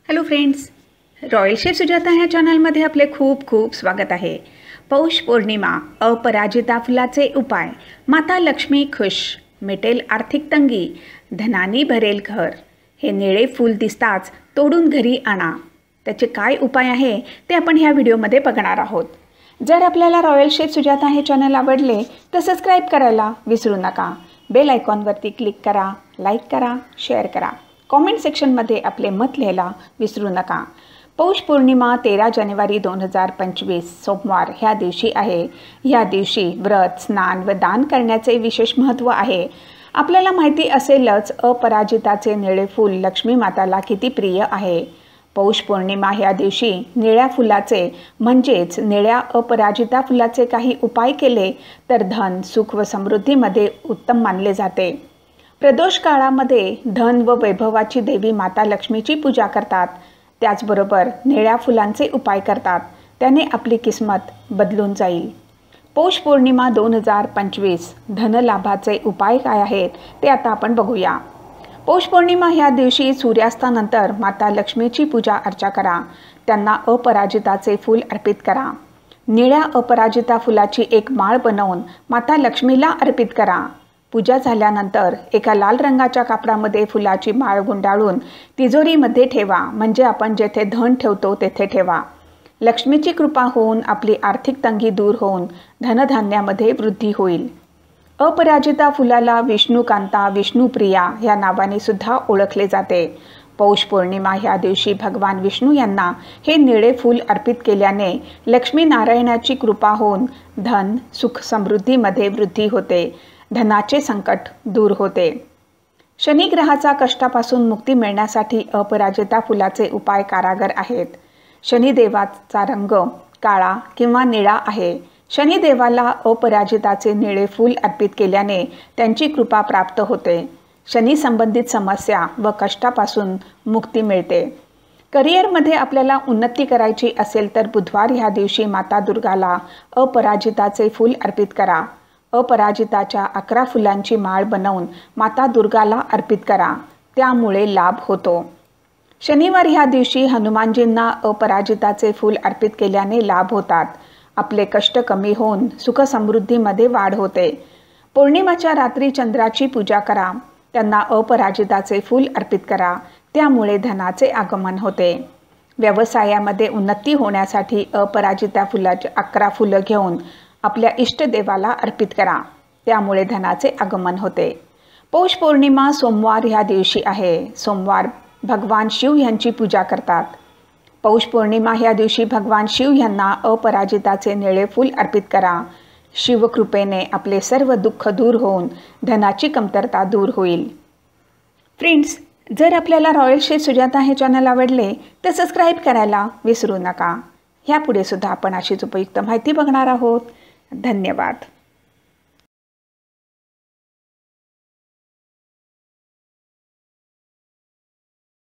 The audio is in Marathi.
Hello friends, royal chef Sujata ह्या चॅनलमध्ये आपले खूप खूप स्वागत आहे। पौष पौर्णिमा, अपराजिता फुलाचे उपाय, माता लक्ष्मी खुश, मिटेल आर्थिक तंगी, धनानी भरेल घर। हे निळे फूल दिसताच तोडून घरी आणा। त्याचे काय उपाय आहे ते आपण ह्या व्हिडिओमध्ये बघणार आहोत। जर आपल्याला रॉयल शेफ सुजाता हे चॅनल आवडले तर सबस्क्राइब करायला विसरू नका। बेल आयकॉनवरती क्लिक करा, लाईक करा, शेअर करा। कॉमेंट सेक्शनमध्ये आपले मत लिहायला विसरू नका। पौष पौर्णिमा 13 जानेवारी 2025 सोमवार ह्या दिवशी आहे। ह्या दिवशी व्रत, स्नान व दान करण्याचे विशेष महत्त्व आहे। आपल्याला माहिती असेलच, अपराजिताचे निळे फूल लक्ष्मी माताला किती प्रिय आहे। पौष पौर्णिमा ह्या दिवशी निळ्या फुलाचे म्हणजेच निळ्या अपराजिता फुलाचे काही उपाय केले तर धन, सुख व समृद्धीमध्ये उत्तम मानले जाते। प्रदोष काळामध्ये धन व वैभवाची देवी माता लक्ष्मीची पूजा करतात। त्याचबरोबर निळ्या फुलांचे उपाय करतात, त्याने आपली किस्मत बदलून जाईल। पौष पौर्णिमा 2025 धनलाभाचे उपाय काय आहेत ते आता आपण बघूया। पौष पौर्णिमा ह्या दिवशी सूर्यास्तानंतर माता लक्ष्मीची पूजा अर्चा करा। त्यांना अपराजिताचे फूल अर्पित करा। निळ्या अपराजिता फुलाची एक माळ बनवून माता लक्ष्मीला अर्पित करा। पूजा झाल्यानंतर एका लाल रंगाच्या कापडामध्ये फुलाची माळ गुंडाळून तिजोरीमध्ये ठेवा, म्हणजे आपण जेथे धन ठेवतो तेथे ठेवा। लक्ष्मीची कृपा होऊन आपली आर्थिक तंगी दूर होऊन धनधान्यामध्ये वृद्धी होईल। अपराजिता फुलाला विष्णुकांता, विष्णुप्रिया या नावाने सुद्धा ओळखले जाते। पौष पौर्णिमा ह्या दिवशी भगवान विष्णू यांना हे निळे फूल अर्पित केल्याने लक्ष्मी नारायणाची कृपा होऊन धन, सुख, समृद्धीमध्ये वृद्धी होते। धनाचे संकट दूर होते। शनी ग्रहाचा कष्टापासून मुक्ती मिळण्यासाठी अपराजिता फुलाचे उपाय कारागर आहेत। शनिदेवाचा रंग काळा किंवा निळा आहे। शनिदेवाला अपराजिताचे निळे फूल अर्पित केल्याने त्यांची कृपा प्राप्त होते। शनी संबंधित समस्या व कष्टापासून मुक्ती मिळते। करिअरमध्ये आपल्याला उन्नती करायची असेल तर बुधवार ह्या दिवशी माता दुर्गाला अपराजिताचे फूल अर्पित करा। अपराजिताच्या 11 फुलांची माळ बनवून माता दुर्गाला अर्पित करा, त्यामुळे लाभ होतो। शनिवार ह्या दिवशी हनुमानजींना अपराजिताचे फूल अर्पित केल्याने लाभ होतात। आपले कष्ट कमी होऊन सुख समृद्धीमध्ये वाढ होते। पौर्णिमाच्या रात्री चंद्राची पूजा करा। त्यांना अपराजिताचे फूल अर्पित करा, त्यामुळे धनाचे आगमन होते। व्यवसायामध्ये उन्नती होण्यासाठी अपराजिता फुलाची 11 फुलं घेऊन आपल्या इष्टदेवाला अर्पित करा, त्यामुळे धनाचे आगमन होते। पौष पौर्णिमा सोमवार ह्या दिवशी आहे। सोमवार भगवान शिव यांची पूजा करतात। पौष पौर्णिमा ह्या दिवशी भगवान शिव यांना अपराजिताचे निळे फूल अर्पित करा। शिवकृपेने आपले सर्व दुःख दूर होऊन धनाची कमतरता दूर होईल। फ्रेंड्स, जर आपल्याला रॉयल शेफ सुजाता हे चॅनल आवडले तर सबस्क्राइब करायला विसरू नका। ह्यापुढे सुद्धा आपण अशीच उपयुक्त माहिती बघणार आहोत। धन्यवाद।